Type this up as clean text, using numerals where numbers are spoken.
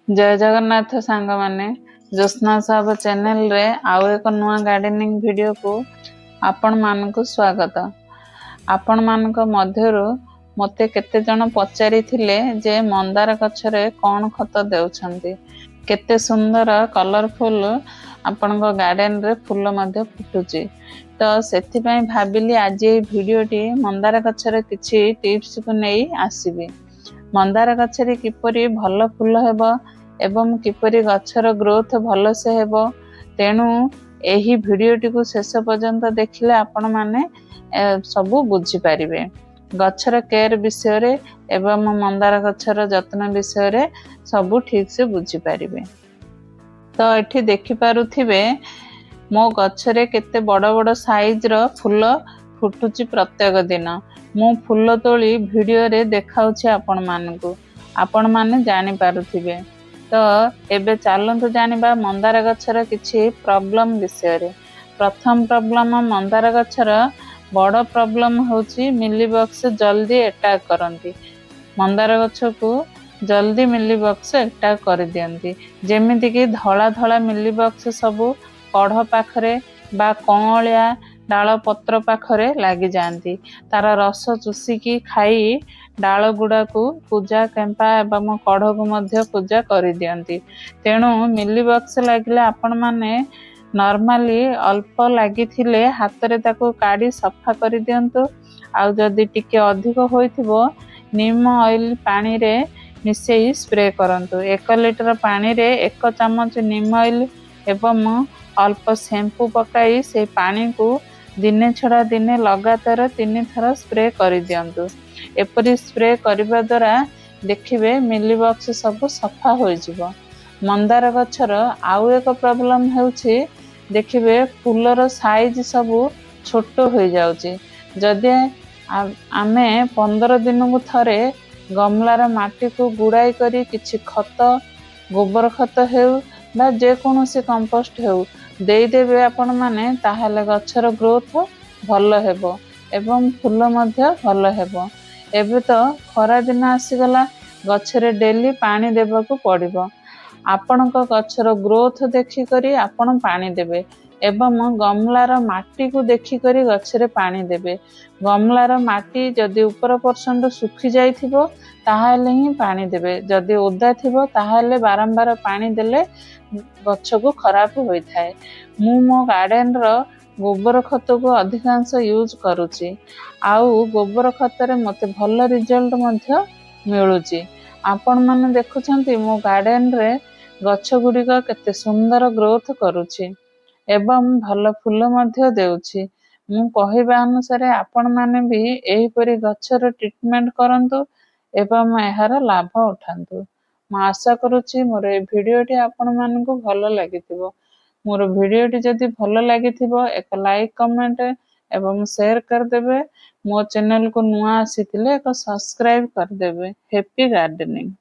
जय जगन्नाथ सांग माने ज्योत्स्ना साहब चैनल रे आउ एक नुआ गार्डनिंग वीडियो को आपण मानकु स्वागत। आपण मानक मध्यरु मते केते जण पचारि थिले जे मंदार गछरे कोन खत देउछंती, केते सुंदर कलरफुल आपणको गार्डन रे फूल मध्य फुटुची। तो सेथि पई भाबिली आज ए वीडियोटी मंदार गछरे किछि टिप्स को नेई आसीबी। मंदार गछरे किपरि भल फूल हेबो एवं किपरि गछर ग्रोथ भल से हेबो, तेणु एही वीडियोटी को शेष पर्यंत देखिले आपण माने सबु बुझी पारिबे। गछर केयर विषय रे एवं मंदार गछर जत्न विषय रे सबु ठीक से बुझी पारिबे। तो एठी देखि पारुथिबे मो गछरे केते बड़ बड़ साइज रो फूल फुटुची प्रत्येक दिन। मु फूल तोली वीडियो रे देखाउछि आपण मानकु, आपण माने जानि पारुथिबे। तो एबे चालंतु जानिबा मंदार गछर किछि प्रॉब्लम विषय रे। प्रथम प्रॉब्लम मंदार गछर बड़ प्रॉब्लम होछि मिलीबग्स जल्दी अटैक करंती। मंदार गछ को जल्दी मिलीबग्स अटैक कर दियंती, जेमिति कि धला धला मिलीबग्स सबु कढ़ पाखरे बा कौलिया डाल पत्र पाखरे लागी जाती। तार रस चुसिकी खाई डाल गुड़ा को पूजा केम्पा एवं कढ़ को मध्य पूजा कर दियंती। तेणु मिलीबग्स लगिले आपण माने नॉर्मली अल्प लगी थिले हाथ रे ताको काढ़ी सफा कर दियंतु। आ जदि टिके अधिक होइथिबो नीम ऑयल पानी रे मिसेई स्प्रे करंतु। 1 लीटर पानी रे 1 चम्मच नीम ऑयल एवं अल्प शैम्पू पकाई से पानी को दिने छड़ा दिने लगातार 3 थर स्प्रे कर दियंतु। एपरी स्प्रे करबा द्वारा देखिबे मिलीबग्स सब सफा हो जिवो। मंदार गछर आउ एक प्रॉब्लम हेउछि देखिबे फूलर साइज सब छोट हो जाउछि। जदि आमे 15 दिन को थरे गमलार माटी को गुड़ाई करी किछि खत गोबर खत हेउ बा जे कोनोसी कंपोस्ट हेउ देदेवे आपण माने ताहाले गछर ग्रोथ भल हेबो एवं फूल मध्य भल हेबो। एबे तो खरा दिन आसीगला गछरे डेली पानी देबा को पड़िबो। आपणको गछर ग्रोथ देखि करी आपण पानी देबे एवं गमलार माटी को देखि करी गछरे पानी देबे। गमलार माटी जदि ऊपर परसेंट सुखी जाइथिबो ताहाले ही पानी देबे, जदि ओदा थिबो ताहाले बारंबार पानी देले गछ को खराब होई थाए। मु मो गार्डन रो गोबर खत को अधिकांश यूज करूची। आउ गोबर खत रे मते भल रिजल्ट मध्य मिलुची। आपण माने देखुछंती मो गार्डन रे गछ गुडी का केते सुंदर ग्रोथ करूची एवं भल फूल मध्य देउची। मु कहिबा अनुसार आपण माने भी एही परी गछर ट्रीटमेंट करंतु एवं एहार लाभ उठांतु। मु आशा करूची मोर ए वीडियोटी आपण मानकु भल लागिथिबो। मोर वीडियोटी जदि भल लागिथिबो एक लाइक कमेंट एवं शेयर कर देबे। मो चैनल को नुआ आसीथिले एक सब्सक्राइब कर देबे। Happy gardening.